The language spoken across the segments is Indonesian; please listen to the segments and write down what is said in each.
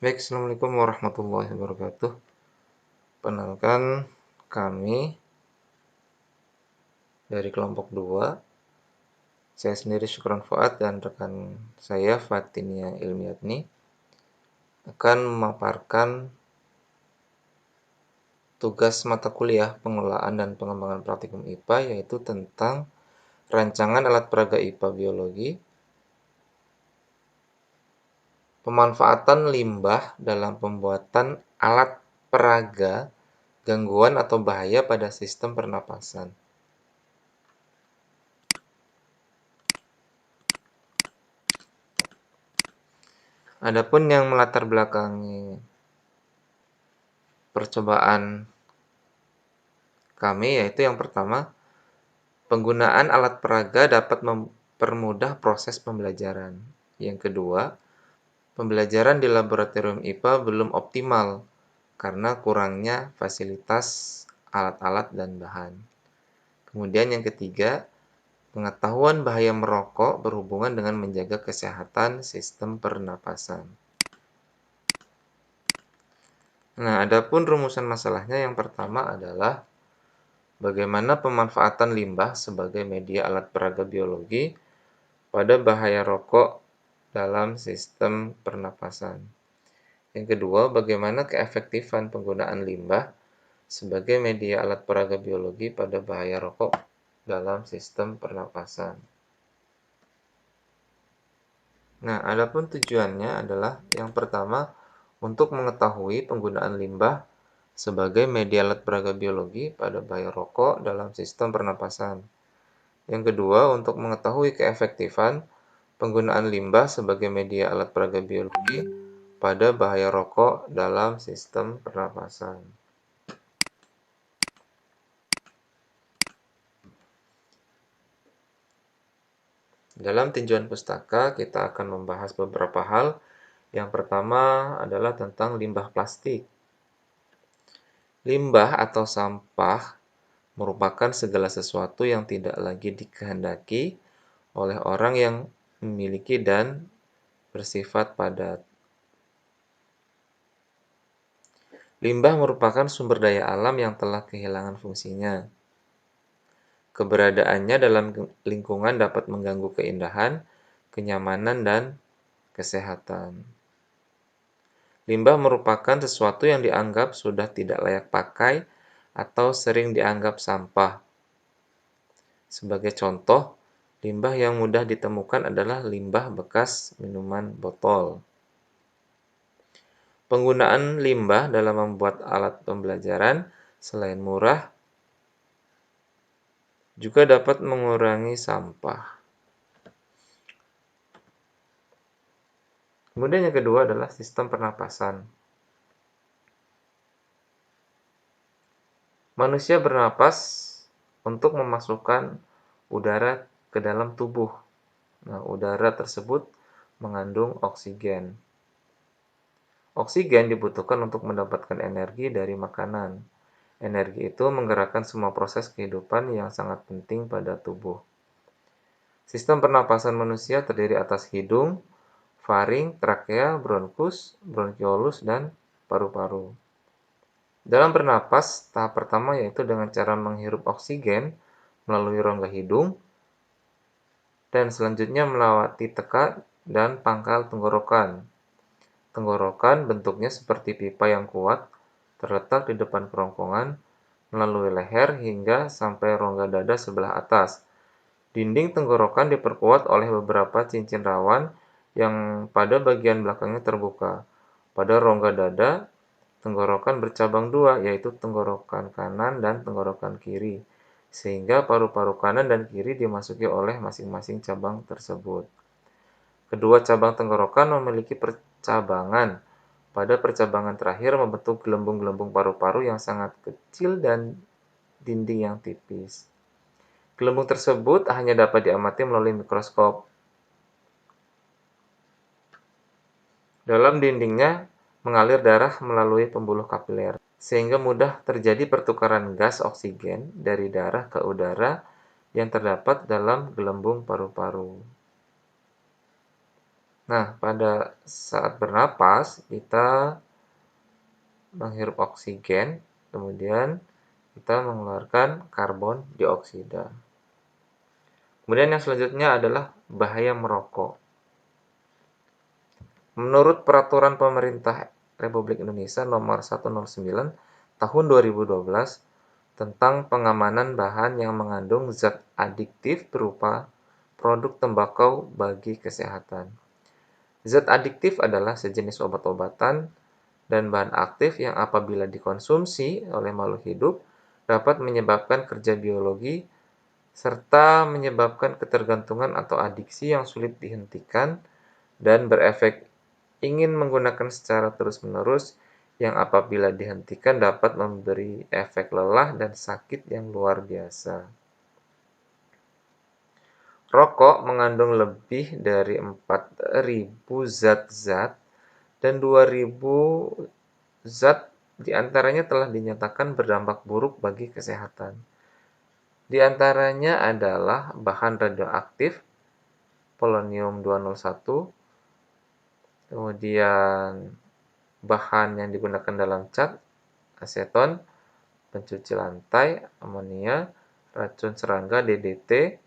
Baik, Assalamualaikum warahmatullahi wabarakatuh. Perkenalkan, kami dari kelompok 2, saya sendiri Syukron Fuad dan rekan saya Fatinia Ilmiatni akan memaparkan tugas mata kuliah pengelolaan dan pengembangan praktikum IPA, yaitu tentang rancangan alat peraga IPA biologi, pemanfaatan limbah dalam pembuatan alat peraga, gangguan atau bahaya pada sistem pernapasan. Adapun yang melatar belakangi percobaan kami yaitu yang pertama, penggunaan alat peraga dapat mempermudah proses pembelajaran. Yang kedua, pembelajaran di laboratorium IPA belum optimal karena kurangnya fasilitas, alat-alat, dan bahan. Kemudian yang ketiga, pengetahuan bahaya merokok berhubungan dengan menjaga kesehatan sistem pernapasan. Nah, adapun rumusan masalahnya yang pertama adalah bagaimana pemanfaatan limbah sebagai media alat peraga biologi pada bahaya rokok dalam sistem pernapasan. Yang kedua, bagaimana keefektifan penggunaan limbah sebagai media alat peraga biologi pada bahaya rokok dalam sistem pernapasan. Nah, adapun tujuannya adalah yang pertama, untuk mengetahui penggunaan limbah sebagai media alat peraga biologi pada bahaya rokok dalam sistem pernapasan. Yang kedua, untuk mengetahui keefektifan penggunaan limbah sebagai media alat peraga biologi pada bahaya rokok dalam sistem pernapasan. Dalam tinjauan pustaka, kita akan membahas beberapa hal. Yang pertama adalah tentang limbah plastik. Limbah atau sampah merupakan segala sesuatu yang tidak lagi dikehendaki oleh orang yang memiliki dan bersifat padat. Limbah merupakan sumber daya alam yang telah kehilangan fungsinya. Keberadaannya dalam lingkungan dapat mengganggu keindahan, kenyamanan, dan kesehatan. Limbah merupakan sesuatu yang dianggap sudah tidak layak pakai atau sering dianggap sampah. Sebagai contoh, limbah yang mudah ditemukan adalah limbah bekas minuman botol. Penggunaan limbah dalam membuat alat pembelajaran selain murah juga dapat mengurangi sampah. Kemudian yang kedua adalah sistem pernapasan. Manusia bernapas untuk memasukkan udara ke dalam tubuh. Nah, udara tersebut mengandung oksigen. Oksigen dibutuhkan untuk mendapatkan energi dari makanan. Energi itu menggerakkan semua proses kehidupan yang sangat penting pada tubuh. Sistem pernapasan manusia terdiri atas hidung, faring, trakea, bronkus, bronkiolus, dan paru-paru. Dalam bernapas, tahap pertama yaitu dengan cara menghirup oksigen melalui rongga hidung, dan selanjutnya melewati tekak dan pangkal tenggorokan. Tenggorokan bentuknya seperti pipa yang kuat, terletak di depan kerongkongan, melalui leher hingga sampai rongga dada sebelah atas. Dinding tenggorokan diperkuat oleh beberapa cincin rawan yang pada bagian belakangnya terbuka. Pada rongga dada, tenggorokan bercabang dua, yaitu tenggorokan kanan dan tenggorokan kiri, sehingga paru-paru kanan dan kiri dimasuki oleh masing-masing cabang tersebut. Kedua cabang tenggorokan memiliki percabangan. Pada percabangan terakhir membentuk gelembung-gelembung paru-paru yang sangat kecil dan dinding yang tipis. Gelembung tersebut hanya dapat diamati melalui mikroskop. Dalam dindingnya mengalir darah melalui pembuluh kapiler, sehingga mudah terjadi pertukaran gas oksigen dari darah ke udara yang terdapat dalam gelembung paru-paru. Nah, pada saat bernapas, kita menghirup oksigen, kemudian kita mengeluarkan karbon dioksida. Kemudian yang selanjutnya adalah bahaya merokok. Menurut Peraturan Pemerintah Republik Indonesia Nomor 109 Tahun 2012 tentang pengamanan bahan yang mengandung zat adiktif berupa produk tembakau bagi kesehatan. Zat adiktif adalah sejenis obat-obatan dan bahan aktif yang apabila dikonsumsi oleh makhluk hidup dapat menyebabkan kerja biologi serta menyebabkan ketergantungan atau adiksi yang sulit dihentikan dan berefek ingin menggunakan secara terus-menerus yang apabila dihentikan dapat memberi efek lelah dan sakit yang luar biasa. Rokok mengandung lebih dari 4.000 zat-zat dan 2.000 zat diantaranya telah dinyatakan berdampak buruk bagi kesehatan. Di antaranya adalah bahan radioaktif, polonium-201, kemudian bahan yang digunakan dalam cat, aseton, pencuci lantai, amonia, racun serangga DDT,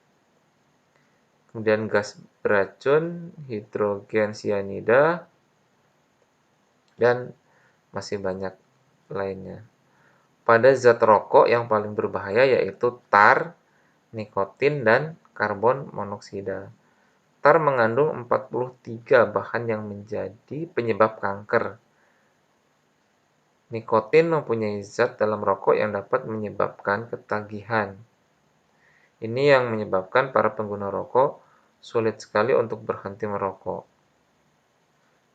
kemudian gas beracun, hidrogen cyanida, dan masih banyak lainnya. Pada zat rokok yang paling berbahaya yaitu tar, nikotin, dan karbon monoksida. Tar mengandung 43 bahan yang menjadi penyebab kanker. Nikotin mempunyai zat dalam rokok yang dapat menyebabkan ketagihan. Ini yang menyebabkan para pengguna rokok sulit sekali untuk berhenti merokok.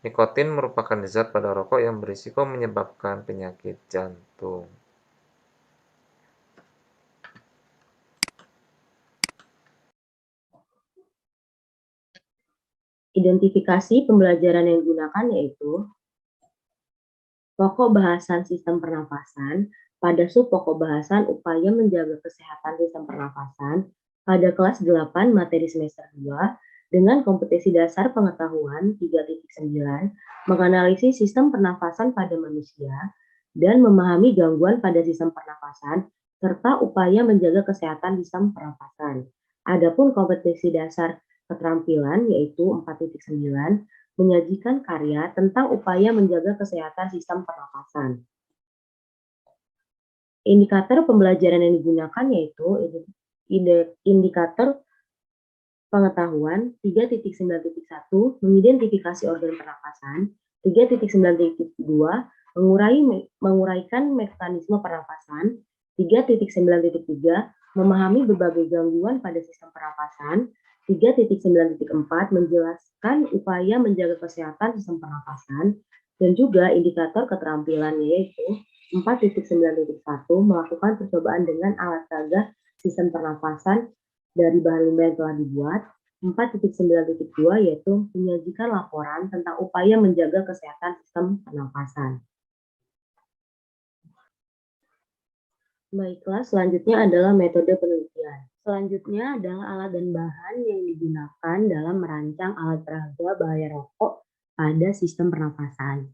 Nikotin merupakan zat pada rokok yang berisiko menyebabkan penyakit jantung. Identifikasi pembelajaran yang digunakan yaitu pokok bahasan sistem pernafasan, pada sub pokok bahasan upaya menjaga kesehatan sistem pernafasan, pada kelas 8 materi semester 2, dengan kompetensi dasar pengetahuan 3.9, menganalisis sistem pernafasan pada manusia, dan memahami gangguan pada sistem pernafasan, serta upaya menjaga kesehatan sistem pernafasan. Adapun kompetensi dasar keterampilan yaitu 4.9, menyajikan karya tentang upaya menjaga kesehatan sistem pernafasan. Indikator pembelajaran yang digunakan yaitu indikator pengetahuan 3.9.1 mengidentifikasi organ pernafasan, 3.9.2 menguraikan mekanisme pernafasan, 3.9.3 memahami berbagai gangguan pada sistem pernafasan, 3.9.4 menjelaskan upaya menjaga kesehatan sistem pernafasan, dan juga indikator keterampilan yaitu 4.9.1 melakukan percobaan dengan alat peraga sistem pernafasan dari bahan limbah yang telah dibuat. 4.9.2 yaitu menyajikan laporan tentang upaya menjaga kesehatan sistem pernafasan. Baiklah, selanjutnya adalah metode penelitian. Selanjutnya adalah alat dan bahan yang digunakan dalam merancang alat peraga bahaya rokok pada sistem pernafasan.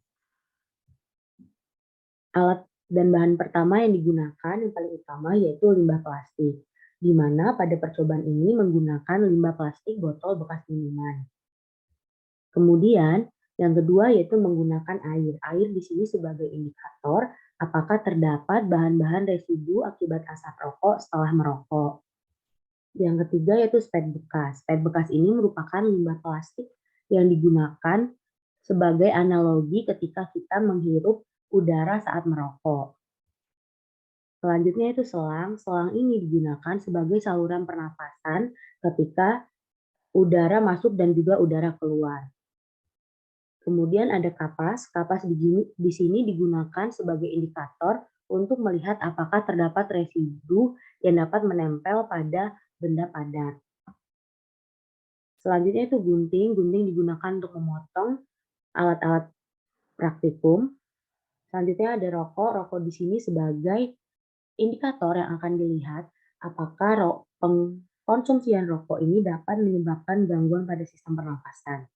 Alat dan bahan pertama yang digunakan yang paling utama yaitu limbah plastik, di mana pada percobaan ini menggunakan limbah plastik botol bekas minuman. Kemudian yang kedua yaitu menggunakan air. Air di sini sebagai indikator apakah terdapat bahan-bahan residu akibat asap rokok setelah merokok. Yang ketiga yaitu spet bekas. Spet bekas ini merupakan limbah plastik yang digunakan sebagai analogi ketika kita menghirup udara saat merokok. Selanjutnya itu selang. Selang ini digunakan sebagai saluran pernafasan ketika udara masuk dan juga udara keluar. Kemudian ada kapas. Kapas di sini digunakan sebagai indikator untuk melihat apakah terdapat residu yang dapat menempel pada benda padat. Selanjutnya itu gunting. Gunting digunakan untuk memotong alat-alat praktikum. Selanjutnya ada rokok. Rokok di sini sebagai indikator yang akan dilihat apakah pengkonsumsian rokok ini dapat menyebabkan gangguan pada sistem pernafasan.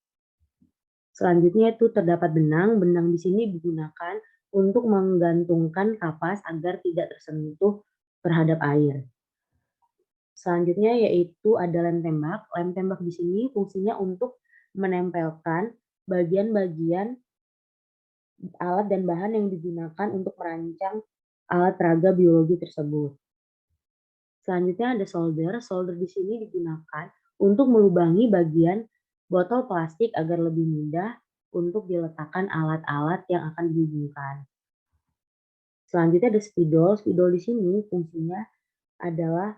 Selanjutnya itu terdapat benang. Benang di sini digunakan untuk menggantungkan kapas agar tidak tersentuh terhadap air. Selanjutnya yaitu ada lem tembak. Lem tembak di sini fungsinya untuk menempelkan bagian-bagian alat dan bahan yang digunakan untuk merancang alat peraga biologi tersebut. Selanjutnya ada solder. Solder di sini digunakan untuk melubangi bagian botol plastik agar lebih mudah untuk diletakkan alat-alat yang akan dihubungkan. Selanjutnya ada spidol. Spidol di sini fungsinya adalah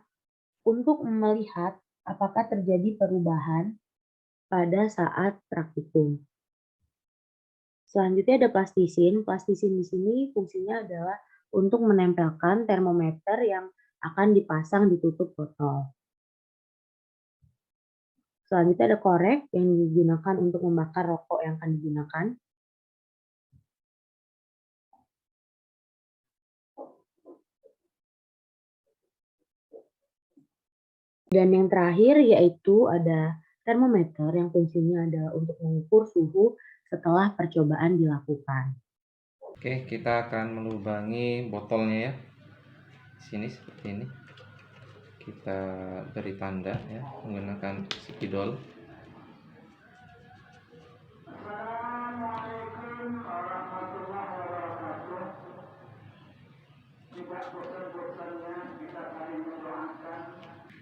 untuk melihat apakah terjadi perubahan pada saat praktikum. Selanjutnya ada plastisin. Plastisin di sini fungsinya adalah untuk menempelkan termometer yang akan dipasang di tutup botol. Selanjutnya ada korek yang digunakan untuk membakar rokok yang akan digunakan. Dan yang terakhir yaitu ada termometer yang fungsinya adalah untuk mengukur suhu setelah percobaan dilakukan. Oke, kita akan melubangi botolnya ya. Di sini seperti ini. Kita beri tanda ya menggunakan spidol.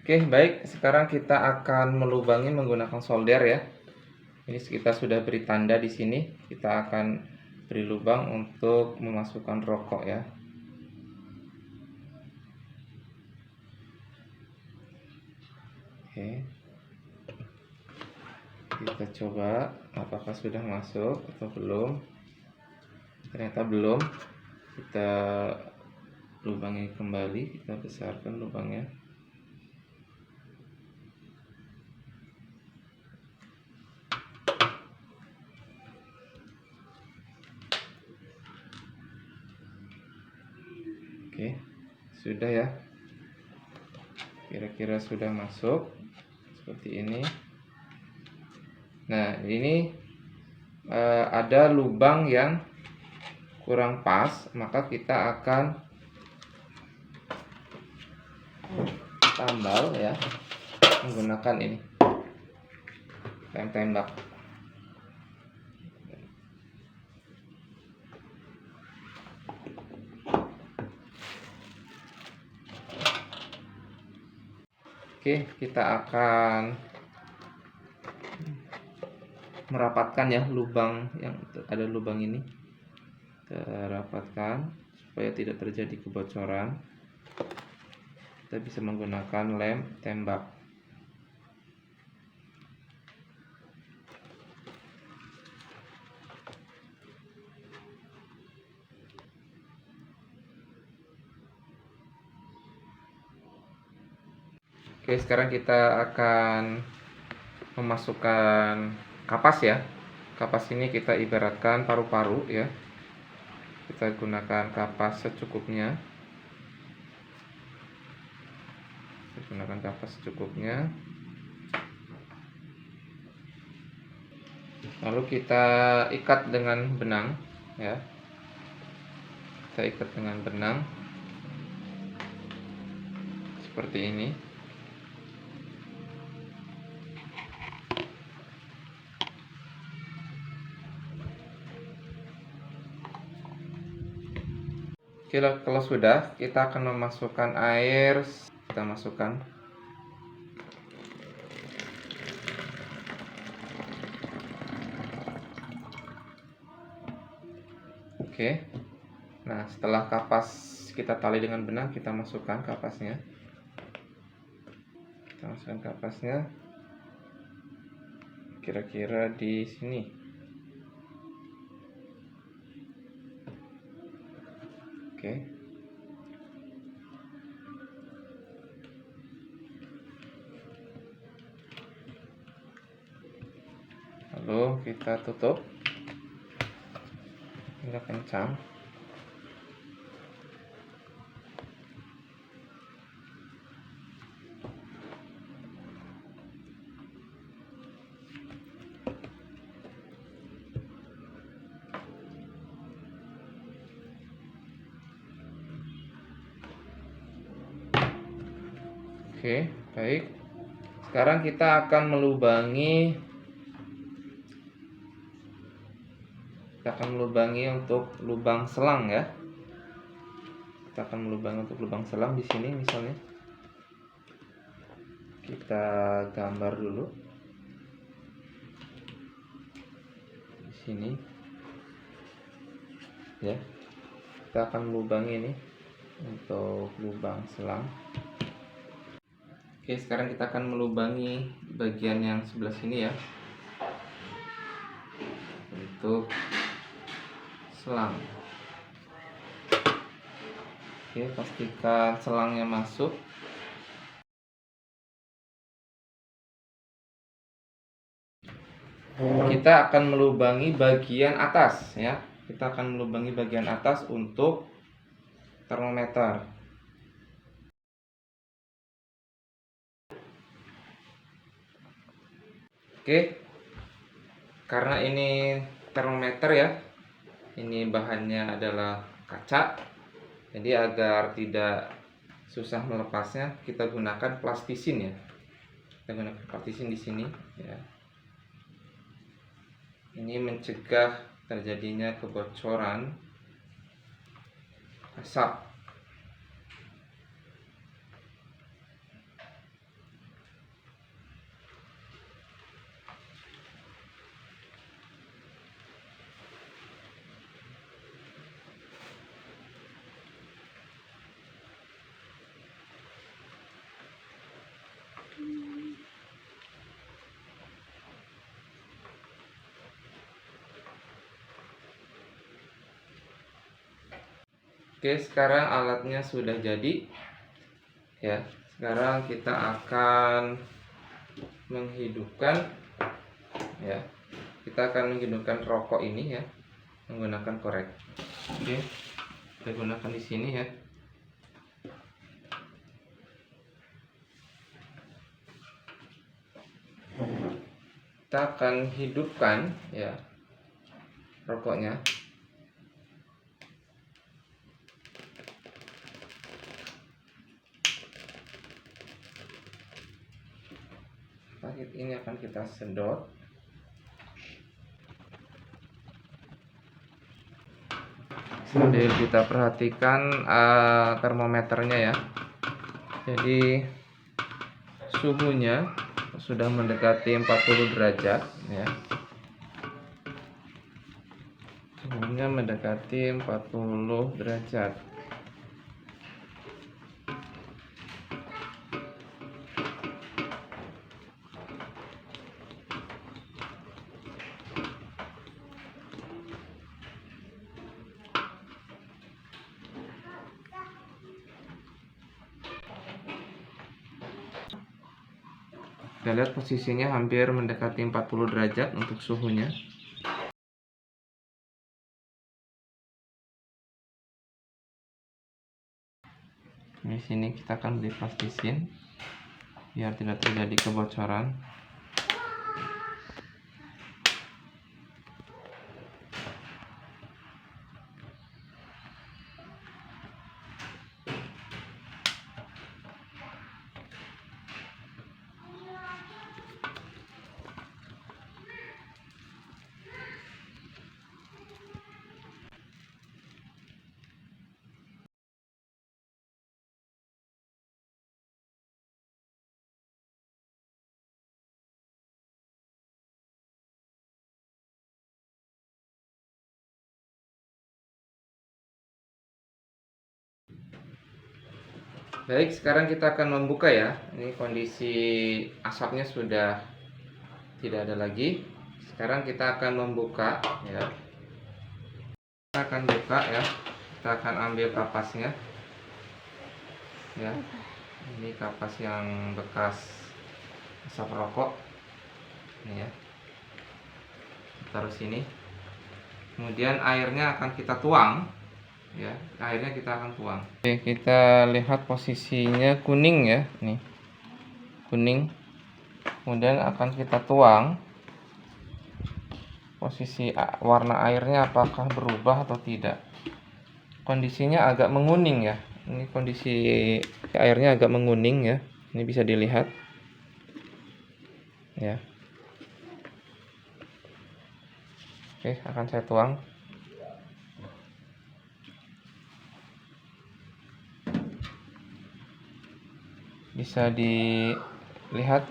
Oke, baik. Sekarang kita akan melubangi menggunakan solder ya. Ini kita sudah beri tanda di sini. Kita akan beri lubang untuk memasukkan rokok ya. Oke. Kita coba apakah sudah masuk atau belum. Ternyata belum. Kita lubangi kembali, kita besarkan lubangnya. Oke, sudah ya. Kira-kira sudah masuk seperti ini. Nah, ini ada lubang yang kurang pas, maka kita akan tambal ya menggunakan ini lem tembak. Oke, kita akan merapatkan ya lubang yang ada lubang ini. Kita rapatkan supaya tidak terjadi kebocoran. Kita bisa menggunakan lem tembak. Oke, sekarang kita akan memasukkan kapas ya. Kapas ini kita ibaratkan paru-paru ya. Kita gunakan kapas secukupnya. Kita gunakan kapas secukupnya. Lalu kita ikat dengan benang ya. Kita ikat dengan benang seperti ini. Kalau sudah, kita akan memasukkan air. Kita masukkan. Oke. Nah, setelah kapas kita tali dengan benang, kita masukkan kapasnya. Kita masukkan kapasnya. Kira-kira di sini. Oke. Lalu kita tutup. Hingga kencang. Oke, baik. Sekarang kita akan melubangi untuk lubang selang ya. Kita akan melubangi untuk lubang selang di sini misalnya. Kita gambar dulu. Di sini. Ya. Kita akan melubangi ini untuk lubang selang. Oke, sekarang kita akan melubangi bagian yang sebelah sini ya. Untuk selang. Oke, pastikan selangnya masuk. Kita akan melubangi bagian atas ya. Kita akan melubangi bagian atas untuk termometer. Oke. Karena ini termometer ya. Ini bahannya adalah kaca. Jadi agar tidak susah melepasnya, kita gunakan plastisin ya. Kita gunakan plastisin di sini ya. Ini mencegah terjadinya kebocoran asap. Oke, sekarang alatnya sudah jadi. Ya, sekarang kita akan menghidupkan ya. Kita akan menghidupkan rokok ini ya menggunakan korek. Oke. Kita gunakan di sini ya. Kita akan hidupkan ya rokoknya. Paket ini akan kita sedot. Sambil kita perhatikan termometernya ya. Jadi suhunya sudah mendekati 40 derajat ya. Suhunya mendekati 40 derajat. Kita lihat posisinya hampir mendekati 40 derajat untuk suhunya. Di sini kita akan beri plastisin biar tidak terjadi kebocoran. Baik, sekarang kita akan membuka ya. Ini kondisi asapnya sudah tidak ada lagi. Sekarang kita akan membuka ya. Kita akan buka ya. Kita akan ambil kapasnya. Ya. Ini kapas yang bekas asap rokok. Ini ya. Taruh sini. Kemudian airnya akan kita tuang. Ya, akhirnya kita akan tuang. Oke, kita lihat posisinya kuning ya, nih kuning. Kemudian akan kita tuang. Posisi warna airnya apakah berubah atau tidak? Kondisinya agak menguning ya. Ini kondisi airnya agak menguning ya. Ini bisa dilihat ya. Oke, akan saya tuang. Bisa dilihat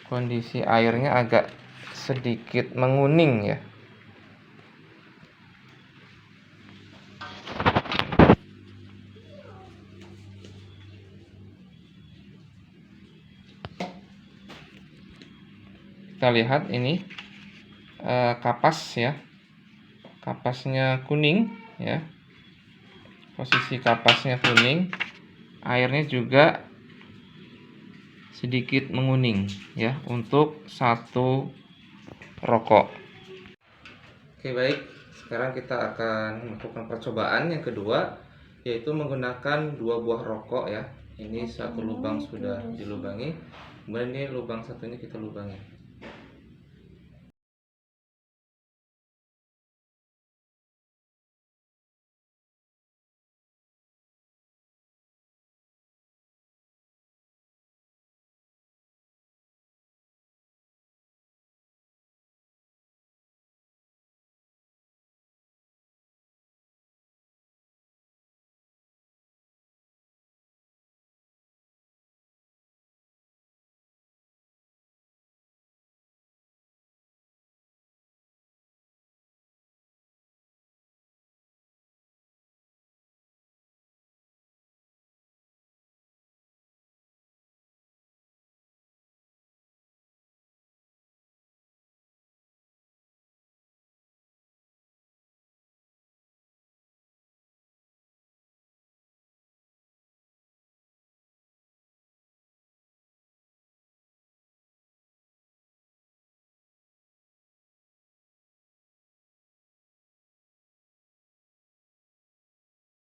kondisi airnya agak sedikit menguning ya. Kita lihat ini kapas ya. Kapasnya kuning ya. Posisi kapasnya kuning, airnya juga sedikit menguning ya untuk satu rokok. Oke, baik. Sekarang kita akan melakukan percobaan yang kedua, yaitu menggunakan dua buah rokok ya. Ini satu lubang sudah dilubangi, kemudian ini lubang satunya kita lubangi.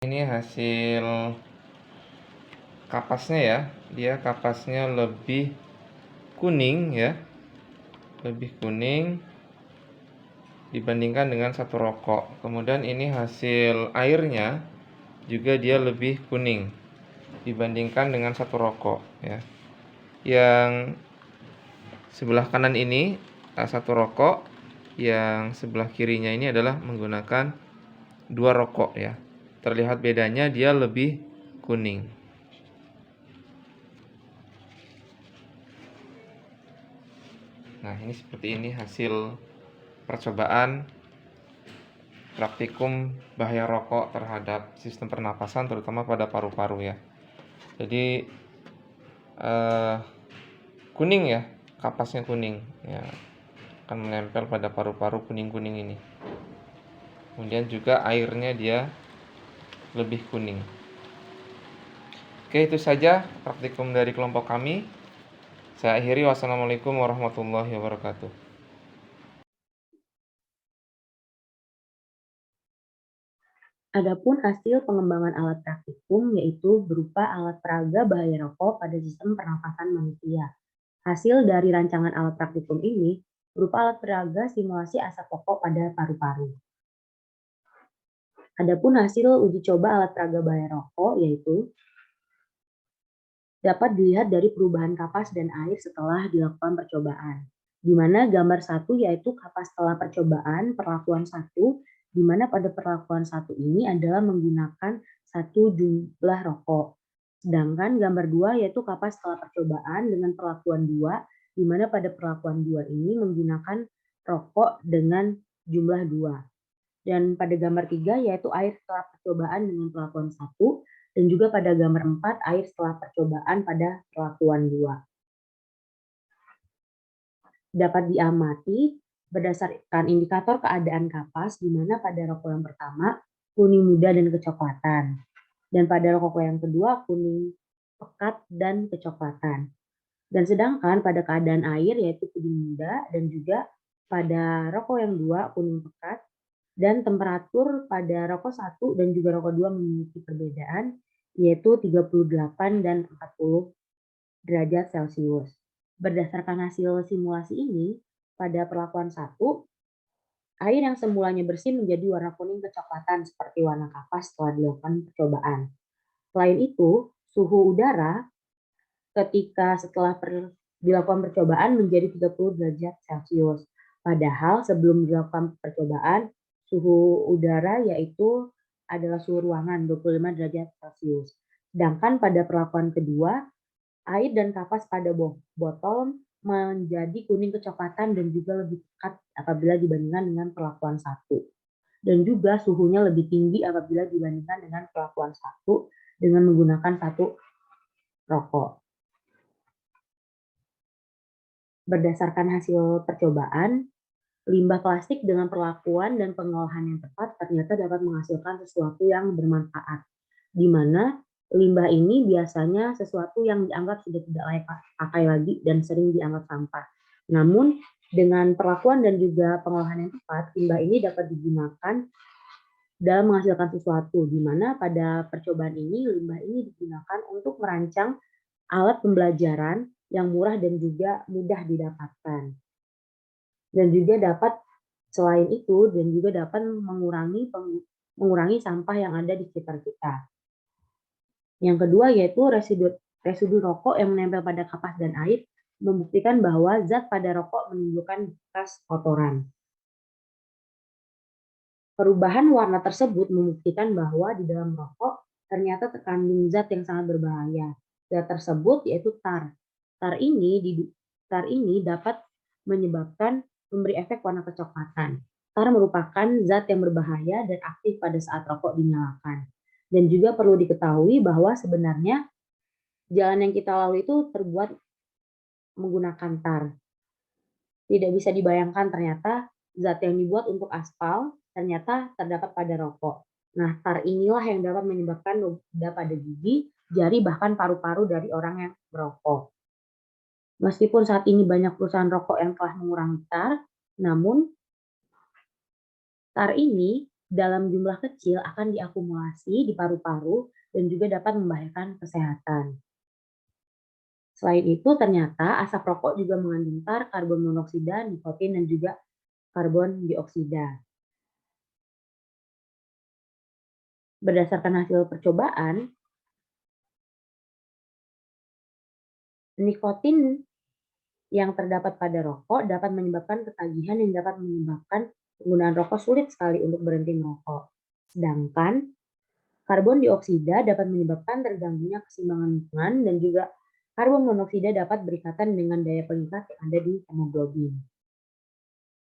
Ini hasil kapasnya ya. Dia kapasnya lebih kuning ya. Lebih kuning dibandingkan dengan satu rokok. Kemudian ini hasil airnya juga dia lebih kuning dibandingkan dengan satu rokok ya. Yang sebelah kanan ini satu rokok, yang sebelah kirinya ini adalah menggunakan dua rokok ya. Terlihat bedanya dia lebih kuning. Nah, ini seperti ini hasil percobaan praktikum bahaya rokok terhadap sistem pernapasan, terutama pada paru-paru ya. Jadi kuning ya, kapasnya kuning ya, akan menempel pada paru-paru kuning-kuning ini. Kemudian juga airnya dia lebih kuning. Oke, itu saja praktikum dari kelompok kami. Saya akhiri. Wassalamualaikum warahmatullahi wabarakatuh. Adapun hasil pengembangan alat praktikum yaitu berupa alat peraga bahaya rokok pada sistem pernafasan manusia. Hasil dari rancangan alat praktikum ini berupa alat peraga simulasi asap rokok pada paru-paru. Adapun hasil uji coba alat peraga bahaya rokok yaitu dapat dilihat dari perubahan kapas dan air setelah dilakukan percobaan. Di mana gambar 1 yaitu kapas setelah percobaan perlakuan 1, di mana pada perlakuan 1 ini adalah menggunakan satu jumlah rokok. Sedangkan gambar 2 yaitu kapas setelah percobaan dengan perlakuan 2, di mana pada perlakuan 2 ini menggunakan rokok dengan jumlah 2. Dan pada gambar 3 yaitu air setelah percobaan dengan perlakuan 1, dan juga pada gambar 4 air setelah percobaan pada perlakuan 2. Dapat diamati berdasarkan indikator keadaan kapas, di mana pada rokok yang pertama kuning muda dan kecoklatan, dan pada rokok yang kedua kuning pekat dan kecoklatan. Dan sedangkan pada keadaan air yaitu kuning muda, dan juga pada rokok yang dua kuning pekat, dan temperatur pada rokok 1 dan juga rokok 2 memiliki perbedaan yaitu 38 dan 40 derajat Celcius. Berdasarkan hasil simulasi ini, pada perlakuan 1, air yang semulanya bersih menjadi warna kuning kecoklatan seperti warna kapas setelah dilakukan percobaan. Selain itu, suhu udara ketika setelah dilakukan percobaan menjadi 30 derajat Celcius. Padahal sebelum dilakukan percobaan, suhu udara yaitu adalah suhu ruangan 25 derajat Celcius. Sedangkan pada perlakuan kedua, air dan kapas pada botol menjadi kuning kecoklatan dan juga lebih pekat apabila dibandingkan dengan perlakuan satu. Dan juga suhunya lebih tinggi apabila dibandingkan dengan perlakuan satu dengan menggunakan satu rokok. Berdasarkan hasil percobaan, limbah plastik dengan perlakuan dan pengolahan yang tepat ternyata dapat menghasilkan sesuatu yang bermanfaat, di mana limbah ini biasanya sesuatu yang dianggap sudah tidak layak pakai lagi dan sering dianggap sampah. Namun, dengan perlakuan dan juga pengolahan yang tepat, limbah ini dapat digunakan dalam menghasilkan sesuatu, di mana pada percobaan ini limbah ini digunakan untuk merancang alat pembelajaran yang murah dan juga mudah didapatkan. Dan juga dapat selain itu dan juga dapat mengurangi sampah yang ada di sekitar kita. Yang kedua yaitu residu rokok yang menempel pada kapas dan air membuktikan bahwa zat pada rokok menimbulkan bekas kotoran. Perubahan warna tersebut membuktikan bahwa di dalam rokok ternyata terkandung zat yang sangat berbahaya. Zat tersebut yaitu tar. Tar ini dapat menyebabkan memberi efek warna kecoklatan. Tar merupakan zat yang berbahaya dan aktif pada saat rokok dinyalakan. Dan juga perlu diketahui bahwa sebenarnya jalan yang kita lalui itu terbuat menggunakan tar. Tidak bisa dibayangkan ternyata zat yang dibuat untuk aspal ternyata terdapat pada rokok. Nah, tar inilah yang dapat menyebabkan noda pada gigi, jari, bahkan paru-paru dari orang yang merokok. Meskipun saat ini banyak perusahaan rokok yang telah mengurangi tar, namun tar ini dalam jumlah kecil akan diakumulasi di paru-paru dan juga dapat membahayakan kesehatan. Selain itu, ternyata asap rokok juga mengandung tar, karbon monoksida, nikotin, dan juga karbon dioksida. Berdasarkan hasil percobaan, nikotin yang terdapat pada rokok dapat menyebabkan ketagihan yang dapat menyebabkan penggunaan rokok sulit sekali untuk berhenti merokok. Sedangkan karbon dioksida dapat menyebabkan terganggunya keseimbangan lingkungan dan juga karbon monoksida dapat berikatan dengan daya pengikat yang ada di hemoglobin.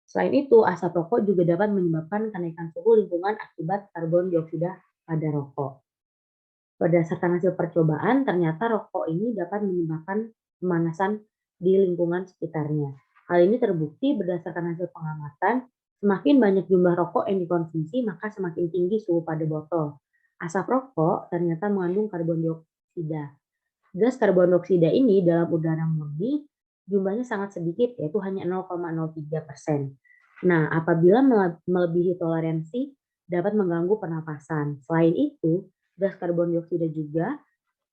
Selain itu, asap rokok juga dapat menyebabkan kenaikan suhu lingkungan akibat karbon dioksida pada rokok. Berdasarkan hasil percobaan, ternyata rokok ini dapat menyebabkan pemanasan di lingkungan sekitarnya. Hal ini terbukti berdasarkan hasil pengamatan, semakin banyak jumlah rokok yang dikonsumsi, maka semakin tinggi suhu pada botol. Asap rokok ternyata mengandung karbon dioksida. Gas karbon dioksida ini dalam udara murni jumlahnya sangat sedikit, yaitu hanya 0,03%. Nah, apabila melebihi toleransi, dapat mengganggu pernapasan. Selain itu, gas karbon dioksida juga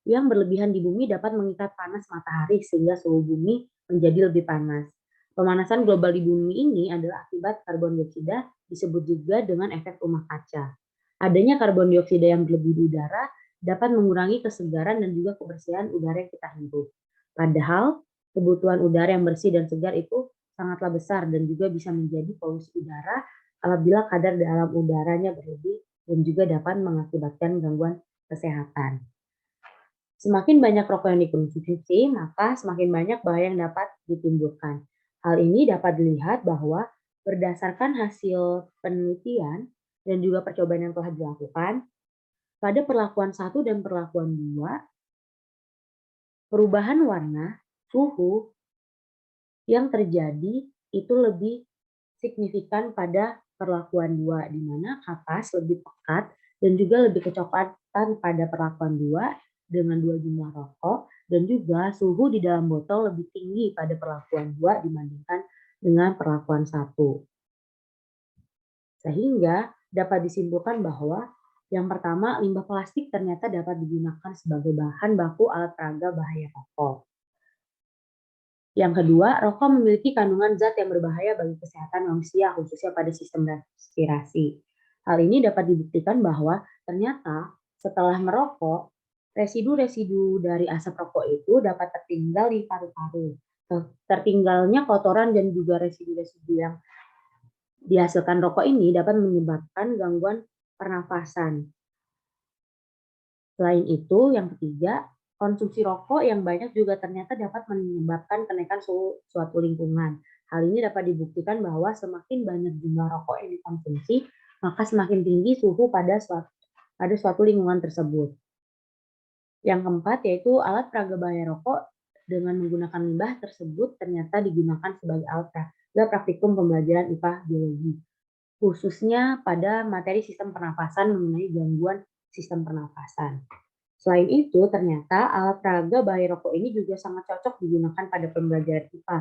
yang berlebihan di bumi dapat mengikat panas matahari sehingga suhu bumi menjadi lebih panas. Pemanasan global di bumi ini adalah akibat karbon dioksida, disebut juga dengan efek rumah kaca. Adanya karbon dioksida yang berlebih di udara dapat mengurangi kesegaran dan juga kebersihan udara yang kita hirup. Padahal kebutuhan udara yang bersih dan segar itu sangatlah besar dan juga bisa menjadi polusi udara apabila kadar dalam udaranya berlebih dan juga dapat mengakibatkan gangguan kesehatan. Semakin banyak rokok yang dikonsumsi, maka semakin banyak bahaya yang dapat ditimbulkan. Hal ini dapat dilihat bahwa berdasarkan hasil penelitian dan juga percobaan yang telah dilakukan, pada perlakuan 1 dan perlakuan 2, perubahan warna, suhu yang terjadi itu lebih signifikan pada perlakuan 2, di mana kapas lebih pekat dan juga lebih kecoklatan pada perlakuan 2 dengan 2 jumlah rokok, dan juga suhu di dalam botol lebih tinggi pada perlakuan 2 dibandingkan dengan perlakuan 1. Sehingga dapat disimpulkan bahwa yang pertama, limbah plastik ternyata dapat digunakan sebagai bahan baku alat peraga bahaya rokok. Yang kedua, rokok memiliki kandungan zat yang berbahaya bagi kesehatan manusia, khususnya pada sistem respirasi. Hal ini dapat dibuktikan bahwa ternyata setelah merokok, Residu-residu dari asap rokok itu dapat tertinggal di paru-paru. Tertinggalnya kotoran dan juga residu-residu yang dihasilkan rokok ini dapat menyebabkan gangguan pernafasan. Selain itu, yang ketiga, konsumsi rokok yang banyak juga ternyata dapat menyebabkan kenaikan suhu suatu lingkungan. Hal ini dapat dibuktikan bahwa semakin banyak jumlah rokok yang dikonsumsi, maka semakin tinggi suhu pada suatu lingkungan tersebut. Yang keempat yaitu alat peraga bahaya rokok dengan menggunakan limbah tersebut ternyata digunakan sebagai alat peraga praktikum pembelajaran IPA biologi, khususnya pada materi sistem pernafasan mengenai gangguan sistem pernafasan. Selain itu, ternyata alat peraga bahaya rokok ini juga sangat cocok digunakan pada pembelajaran IPA,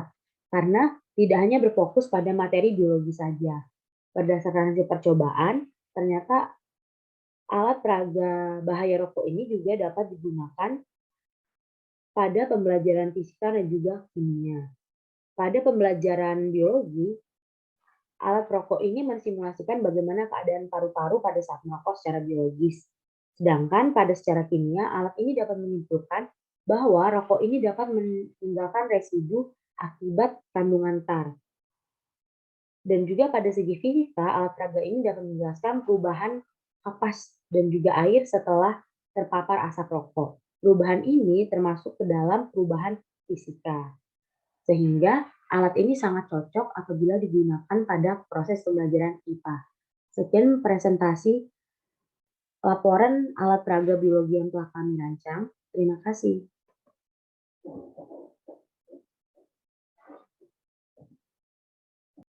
karena tidak hanya berfokus pada materi biologi saja. Berdasarkan hasil percobaan, ternyata alat peraga bahaya rokok ini juga dapat digunakan pada pembelajaran fisika dan juga kimia. Pada pembelajaran biologi, alat rokok ini mensimulasikan bagaimana keadaan paru-paru pada saat merokok secara biologis. Sedangkan pada secara kimia, alat ini dapat menyimpulkan bahwa rokok ini dapat meninggalkan residu akibat kandungan tar. Dan juga pada segi fisika, alat peraga ini dapat menjelaskan perubahan kapas dan juga air setelah terpapar asap rokok. Perubahan ini termasuk ke dalam perubahan fisika. Sehingga alat ini sangat cocok apabila digunakan pada proses pembelajaran IPA. Sekian presentasi laporan alat peraga biologi yang telah kami rancang. Terima kasih.